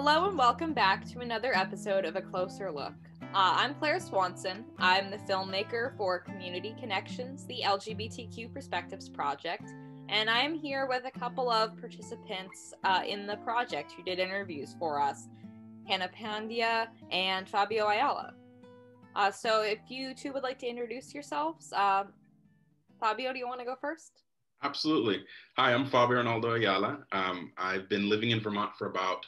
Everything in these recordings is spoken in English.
Hello and welcome back to another episode of A Closer Look. I'm Claire Swanson. I'm the filmmaker for Community Connections, the LGBTQ Perspectives Project, and I'm here with a couple of participants in the project who did interviews for us, Hannah Pandya and Fabio Ayala. So if you two would like to introduce yourselves, Fabio, do you want to go first? Absolutely. Hi, I'm Fabio Ayala. I've been living in Vermont for about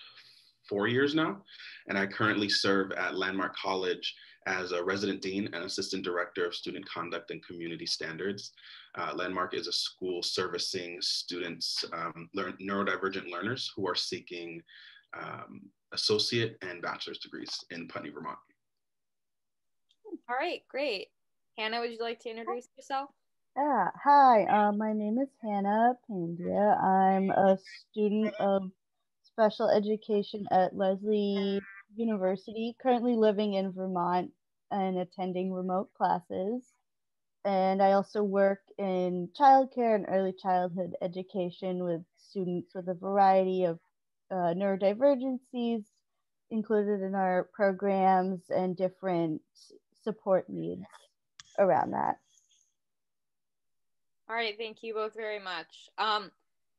4 years now, and I currently serve at Landmark College as a resident dean and assistant director of student conduct and community standards. Landmark is a school servicing students, neurodivergent learners who are seeking associate and bachelor's degrees in Putney, Vermont. All right, great. Hannah, would you like to introduce yourself? Yeah, hi, my name is Hannah Pandya. I'm a student of special education at Lesley University, currently living in Vermont and attending remote classes. And I also work in childcare and early childhood education with students with a variety of neurodivergencies included in our programs and different support needs around that. All right, thank you both very much.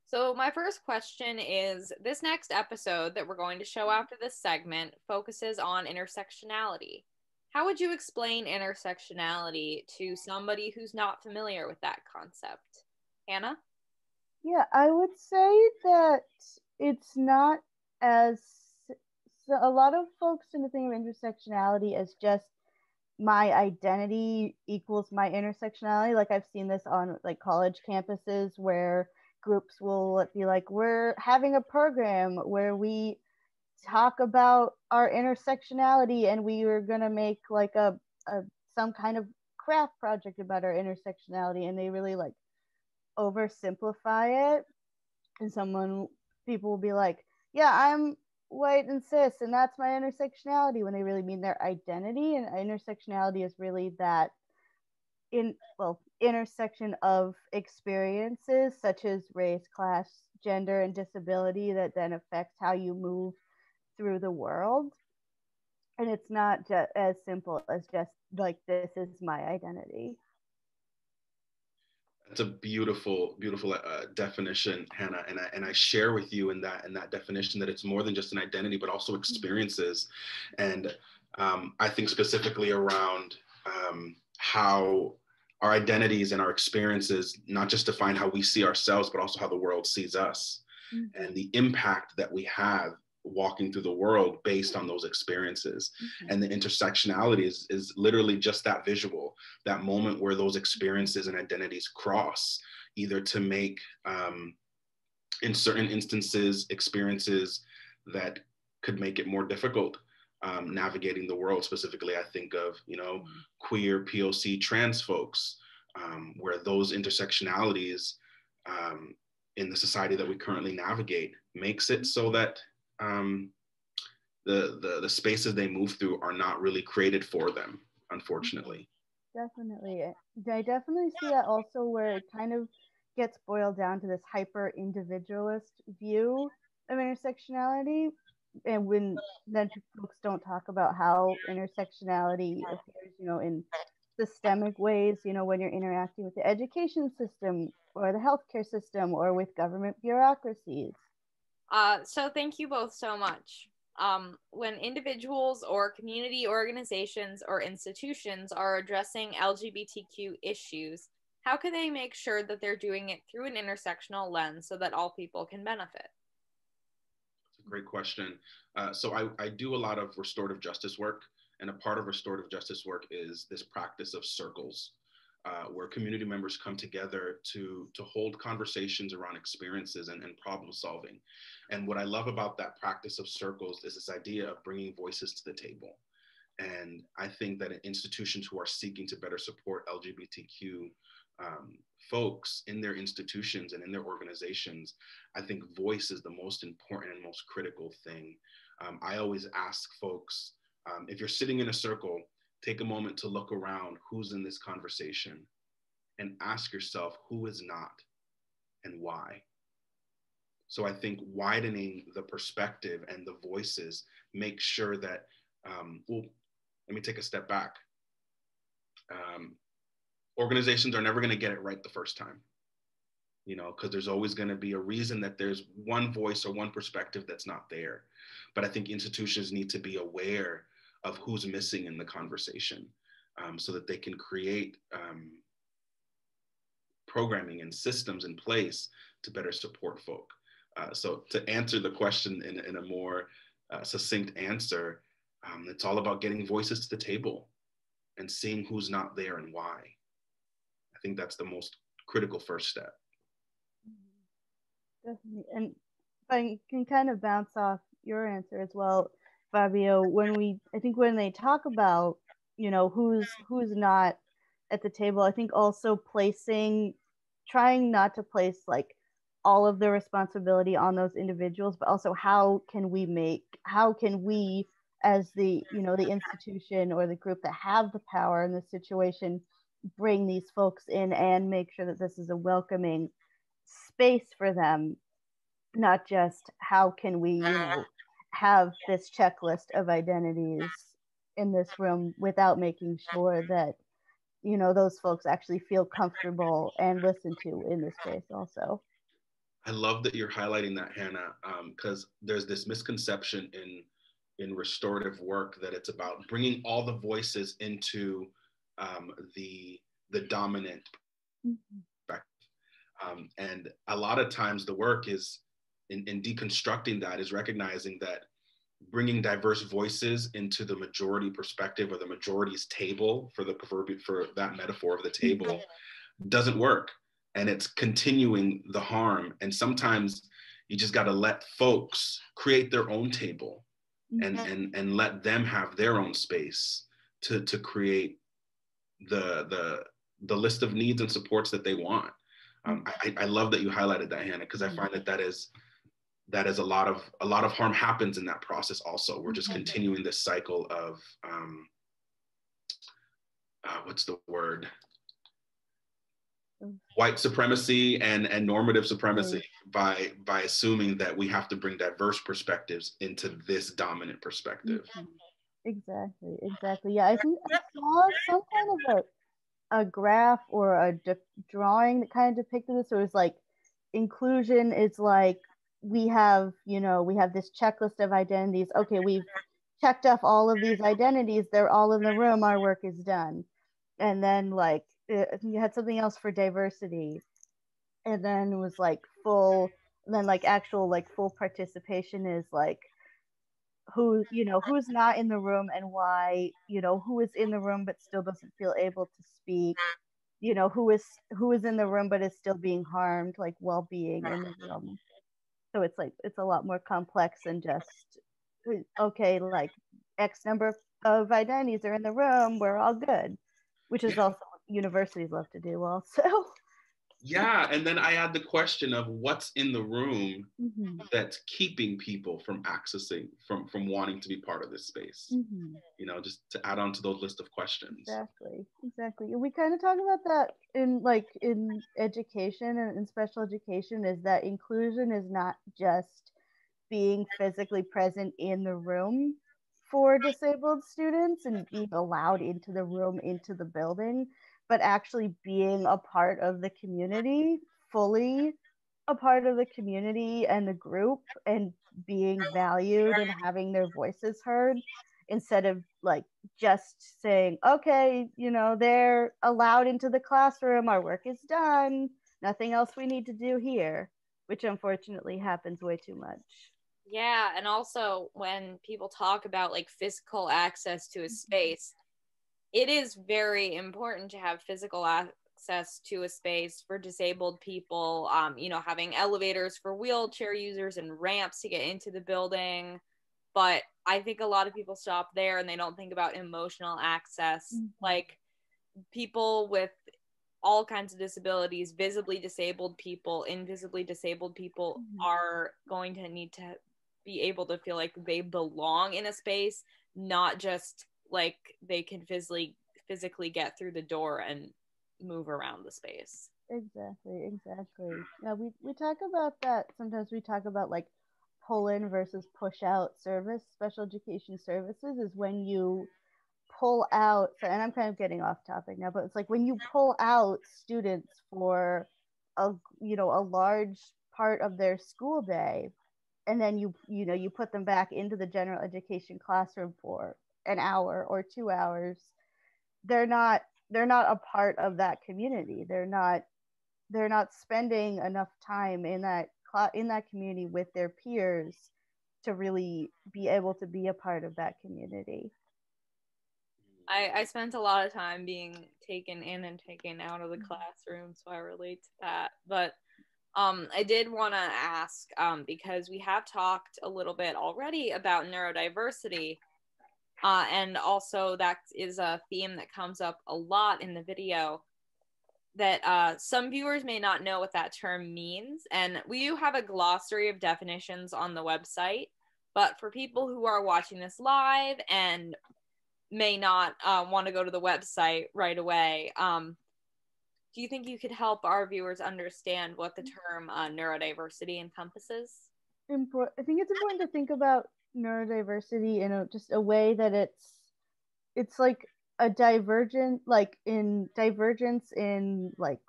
So my first question is, this next episode that we're going to show after this segment focuses on intersectionality. How would you explain intersectionality to somebody who's not familiar with that concept? Hannah? Yeah, I would say that it's not as, so a lot of folks tend to think of intersectionality as just my identity equals my intersectionality. Like I've seen this on like college campuses where groups will be like, we're having a program where we talk about our intersectionality and we are going to make like a some kind of craft project about our intersectionality, and they really like oversimplify it. And people will be like, yeah, I'm white and cis and that's my intersectionality, when they really mean their identity. And intersectionality is really that intersection of experiences such as race, class, gender, and disability that then affects how you move through the world. And it's not just as simple as just like, this is my identity. That's a beautiful, beautiful definition, Hannah, and I share with you in that definition that it's more than just an identity, but also experiences. And I think specifically around how our identities and our experiences not just define how we see ourselves, but also how the world sees us, and the impact that we have walking through the world based on those experiences. And the intersectionality is literally just that visual, that moment where those experiences and identities cross, either to make in certain instances experiences that could make it more difficult navigating the world. Specifically, I think of queer, POC, trans folks, where those intersectionalities in the society that we currently navigate makes it so that the spaces they move through are not really created for them, unfortunately. Definitely. I definitely see that also, where it kind of gets boiled down to this hyper individualist view of intersectionality. And when then folks don't talk about how intersectionality appears, in systemic ways, when you're interacting with the education system or the healthcare system or with government bureaucracies. So thank you both so much. When individuals or community organizations or institutions are addressing LGBTQ issues, how can they make sure that they're doing it through an intersectional lens so that all people can benefit? That's a great question. So I do a lot of restorative justice work, and a part of restorative justice work is this practice of circles, where community members come together to hold conversations around experiences and problem solving. And what I love about that practice of circles is this idea of bringing voices to the table. And I think that institutions who are seeking to better support LGBTQ folks in their institutions and in their organizations, I think voice is the most important and most critical thing. I always ask folks, if you're sitting in a circle, take a moment to look around who's in this conversation and ask yourself who is not and why. So I think widening the perspective and the voices makes sure that, well, let me take a step back. Organizations are never going to get it right the first time, you know, because there's always going to be a reason that there's one voice or one perspective that's not there. But I think institutions need to be aware of who's missing in the conversation, so that they can create programming and systems in place to better support folk. So to answer the question in a more succinct answer, it's all about getting voices to the table and seeing who's not there and why. I think that's the most critical first step. Definitely. And if I can kind of bounce off your answer as well, Fabio, I think when they talk about, you know, who's not at the table, I think also trying not to place like all of the responsibility on those individuals, but also how can we as the, you know, the institution or the group that have the power in this situation bring these folks in and make sure that this is a welcoming space for them, not just how can we, you know, have this checklist of identities in this room without making sure that, you know, those folks actually feel comfortable and listened to in the space also. I love that you're highlighting that, Hannah, because there's this misconception in restorative work that it's about bringing all the voices into the dominant perspective. And a lot of times the work is in deconstructing that is recognizing that bringing diverse voices into the majority perspective or the majority's table, for that metaphor of the table, doesn't work. And it's continuing the harm. And sometimes you just got to let folks create their own table and let them have their own space to create the list of needs and supports that they want. I love that you highlighted that, Hannah, because I find that is a lot of harm happens in that process. Also, we're just continuing this cycle of what's the word? White supremacy and normative supremacy by assuming that we have to bring diverse perspectives into this dominant perspective. Exactly. Yeah, I think I saw some kind of a graph or a drawing that kind of depicted this. So it was like inclusion is like we have this checklist of identities. Okay, we've checked off all of these identities. They're all in the room. Our work is done. And then like I think you had something else for diversity, and then it was like actual like full participation is like who's not in the room and why, who is in the room but still doesn't feel able to speak, who is in the room but is still being harmed, like well-being in the room. So it's like it's a lot more complex than just okay, like X number of identities are in the room, we're all good, which is also what universities love to do also. Yeah, and then I add the question of what's in the room that's keeping people from accessing, from wanting to be part of this space. Just to add on to those list of questions. Exactly. We kind of talk about that in education and in special education, is that inclusion is not just being physically present in the room for disabled students and being allowed into the room, into the building, but actually being a part of the community, fully a part of the community and the group, and being valued and having their voices heard, instead of like just saying, okay, they're allowed into the classroom, our work is done, nothing else we need to do here, which unfortunately happens way too much. Yeah, and also when people talk about like physical access to a space, it is very important to have physical access to a space for disabled people, having elevators for wheelchair users and ramps to get into the building. But I think a lot of people stop there and they don't think about emotional access. Like people with all kinds of disabilities, visibly disabled people, invisibly disabled people are going to need to be able to feel like they belong in a space, not just like they can physically get through the door and move around the space. Exactly. Yeah, we talk about that. Sometimes we talk about like pull in versus push out service. Special education services is when you pull out, so, and I'm kind of getting off topic now, but it's like when you pull out students for a a large part of their school day, and then you put them back into the general education classroom for an hour or 2 hours. They're not a part of that community. They're not spending enough time in that community with their peers to really be able to be a part of that community. I spent a lot of time being taken in and taken out of the classroom, so I relate to that. But I did want to ask, because we have talked a little bit already about neurodiversity, and also that is a theme that comes up a lot in the video, that some viewers may not know what that term means. And we do have a glossary of definitions on the website, but for people who are watching this live and may not want to go to the website right away, do you think you could help our viewers understand what the term neurodiversity encompasses? I think it's important to think about neurodiversity in just a way that it's like a divergence in like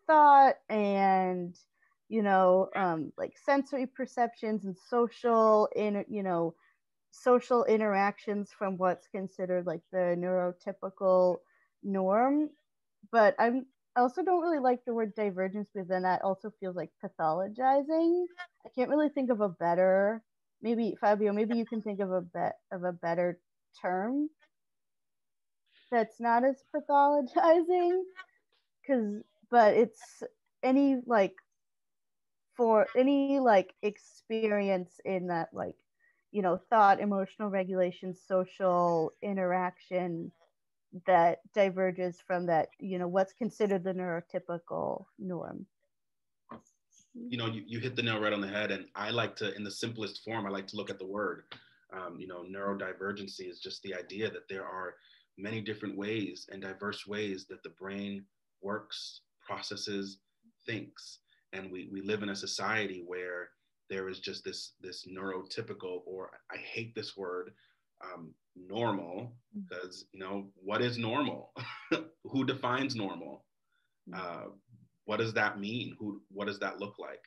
thought and like sensory perceptions and social interactions from what's considered like the neurotypical norm. But I also don't really like the word divergence because then that also feels like pathologizing. I can't really think of a better. Maybe Fabio, maybe you can think of a better term that's not as pathologizing. Cause, but it's any like for any like experience in that like thought, emotional regulation, social interaction that diverges from that what's considered the neurotypical norm. You hit the nail right on the head, and I like to, in the simplest form, I like to look at the word. Neurodivergency is just the idea that there are many different ways and diverse ways that the brain works, processes, thinks. And we live in a society where there is just this neurotypical, or I hate this word, normal, because what is normal? Who defines normal? What does that mean? What does that look like?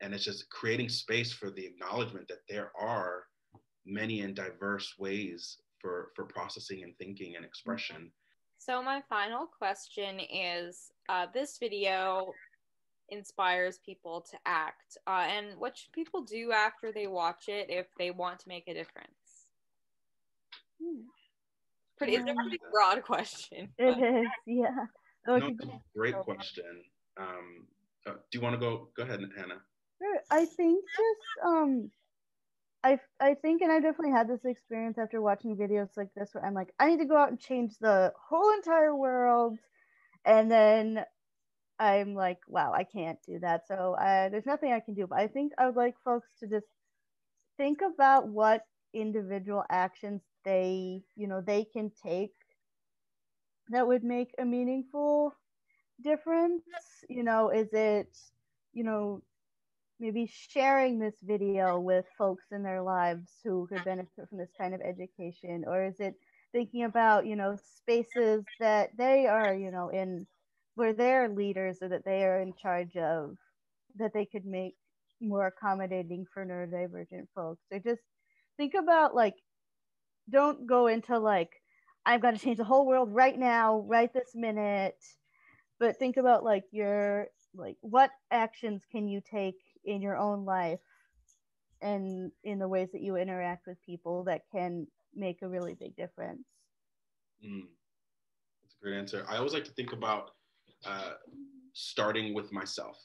And it's just creating space for the acknowledgement that there are many and diverse ways for processing and thinking and expression. So my final question is, this video inspires people to act, and what should people do after they watch it if they want to make a difference? It's a pretty broad question. It is, yeah. No, it's a great question. Do you want to go ahead, Hannah? Sure. I think just I think, and I definitely had this experience after watching videos like this where I'm like, I need to go out and change the whole entire world, and then I'm like, wow, I can't do that. So there's nothing I can do. But I think I would like folks to just think about what individual actions they can take that would make a meaningful difference. Is it, you know, maybe sharing this video with folks in their lives who could benefit from this kind of education? Or is it thinking about, spaces that they are, in where they're leaders or that they are in charge of, that they could make more accommodating for neurodivergent folks? Or just think about like, don't go into like, I've got to change the whole world right now, right this minute. But think about like what actions can you take in your own life and in the ways that you interact with people that can make a really big difference. That's a great answer. I always like to think about starting with myself,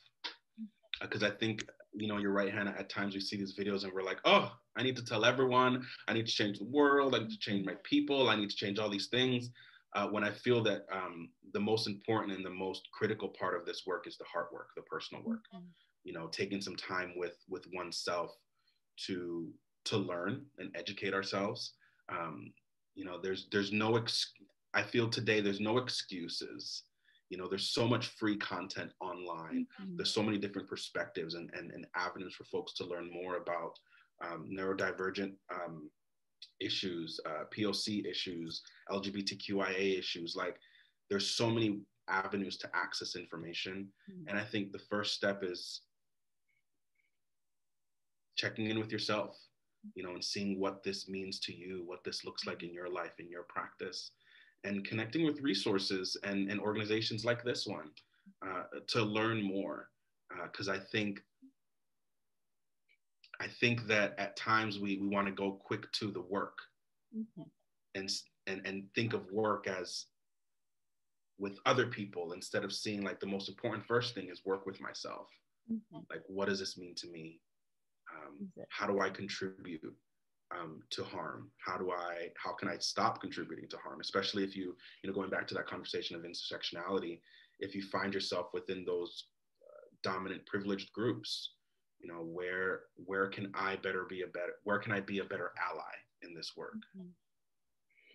because I think you're right, Hannah. At times we see these videos and we're like, oh, I need to tell everyone, I need to change the world, I need to change my people, I need to change all these things. When I feel that the most important and the most critical part of this work is the heart work, the personal work. Taking some time with oneself to learn and educate ourselves. There's no I feel today there's no excuses You know, there's so much free content online. Mhm. There's so many different perspectives and avenues for folks to learn more about neurodivergent issues, POC issues, LGBTQIA issues. Like, there's so many avenues to access information. And I think the first step is checking in with yourself, you know, and seeing what this means to you, what this looks like in your life, in your practice, and connecting with resources and organizations like this one to learn more. Because I think that at times we want to go quick to the work and think of work as with other people, instead of seeing like the most important first thing is work with myself. Like, what does this mean to me? How do I contribute to harm? How can I stop contributing to harm? Especially if you know, going back to that conversation of intersectionality, if you find yourself within those dominant privileged groups, you know, where can I be a better ally in this work?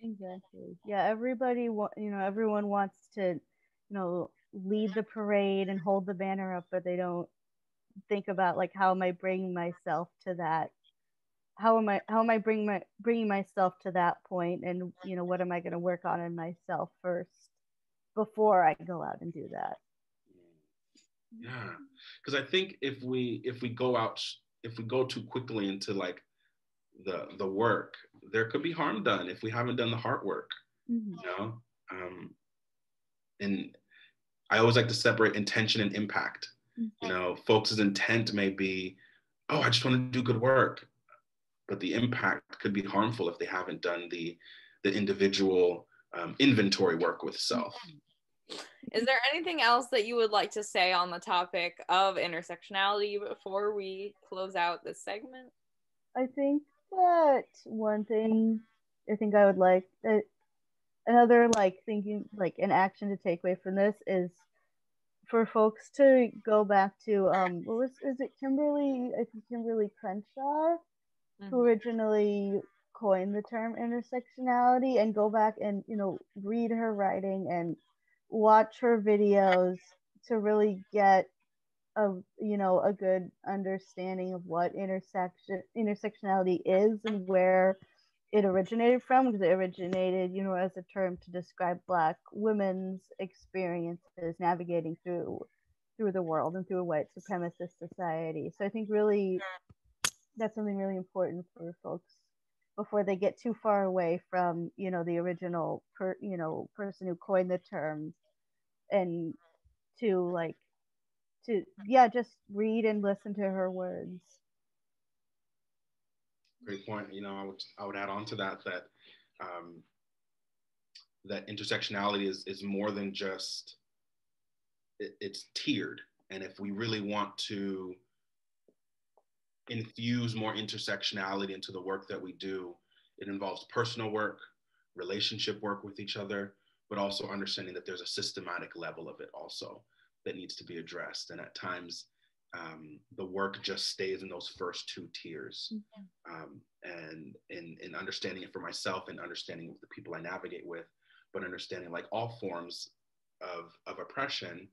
Exactly. Yeah, everyone wants to, lead the parade and hold the banner up, but they don't think about, like, how am I bringing myself to that? How am I bringing myself to that point, and what am I going to work on in myself first before I go out and do that? Yeah, because I think if we go too quickly into like the work, there could be harm done if we haven't done the hard work. You know, and I always like to separate intention and impact. You know, folks' intent may be, oh, I just want to do good work, but the impact could be harmful if they haven't done the individual inventory work with self. Is there anything else that you would like to say on the topic of intersectionality before we close out this segment? I think that one thing I think I would like another, like, thinking, like, an action to take away from this is for folks to go back to is it Kimberly Crenshaw who originally coined the term intersectionality, and go back and read her writing and watch her videos to really get a good understanding of what intersectionality is and where it originated from, because it originated, as a term to describe Black women's experiences navigating through the world and through a white supremacist society. So I think really that's something really important for folks before they get too far away from the original person who coined the term, and to just read and listen to her words. Great point. You know, I would add on to that that intersectionality is more than just it's tiered. And if we really want to infuse more intersectionality into the work that we do, it involves personal work, relationship work with each other, but also understanding that there's a systematic level of it also that needs to be addressed. And at times, the work just stays in those first two tiers. And in understanding it for myself and understanding with the people I navigate with, but understanding like all forms of oppression,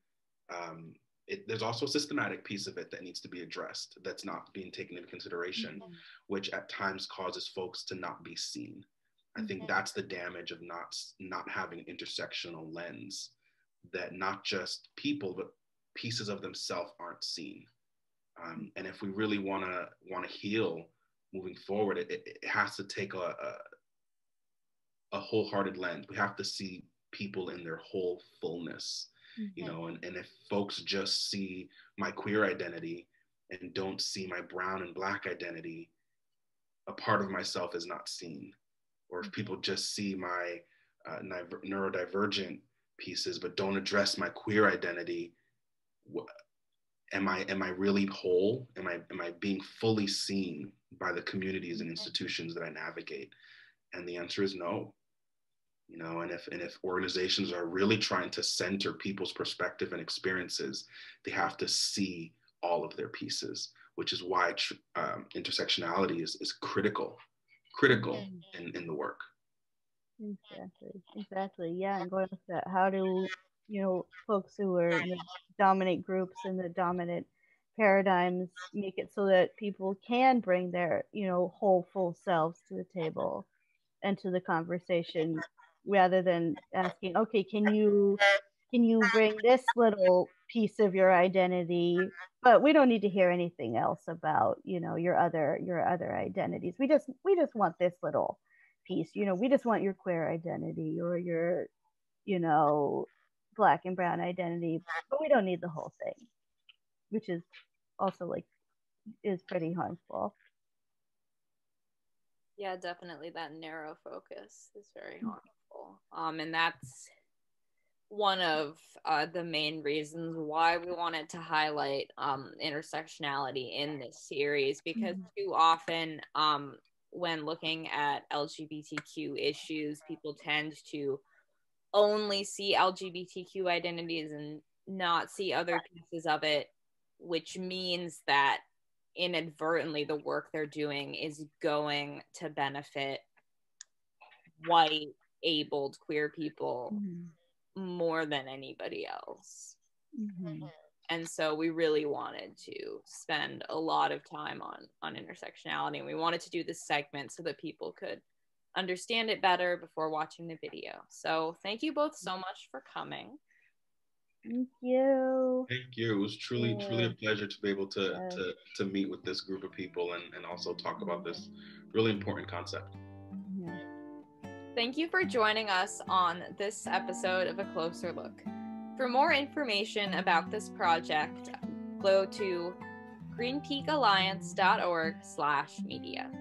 there's also a systematic piece of it that needs to be addressed that's not being taken into consideration, which at times causes folks to not be seen. I think that's the damage of not having an intersectional lens, that not just people, but pieces of themselves aren't seen. And if we really want to heal moving forward, it has to take a wholehearted lens. We have to see people in their whole fullness, you know, and if folks just see my queer identity and don't see my brown and Black identity, a part of myself is not seen. Or if people just see my neurodivergent pieces but don't address my queer identity, am I really whole? Am I being fully seen by the communities and institutions that I navigate? And the answer is no. You know, and if organizations are really trying to center people's perspective and experiences, they have to see all of their pieces, which is why intersectionality is critical in the work. Exactly. Yeah, and going with that, how do folks who are in the dominant groups and the dominant paradigms make it so that people can bring their, whole full selves to the table and to the conversation, rather than asking, okay, can you bring this little piece of your identity, but we don't need to hear anything else about, your other identities. We just want this little piece. We just want your queer identity or your, you know black and brown identity, but we don't need the whole thing, which is also like is pretty harmful. Yeah, definitely that narrow focus is very harmful. And that's one of the main reasons why we wanted to highlight intersectionality in this series, because too often when looking at LGBTQ issues, people tend to only see LGBTQ identities and not see other pieces of it, which means that inadvertently the work they're doing is going to benefit white, abled, queer people more than anybody else. And so we really wanted to spend a lot of time on intersectionality, and we wanted to do this segment so that people could understand it better before watching the video. So thank you both so much for coming. Thank you. Thank you. It was truly a pleasure to be able to meet with this group of people and also talk about this really important concept. Thank you for joining us on this episode of A Closer Look. For more information about this project, go to greenpeakalliance.org/media.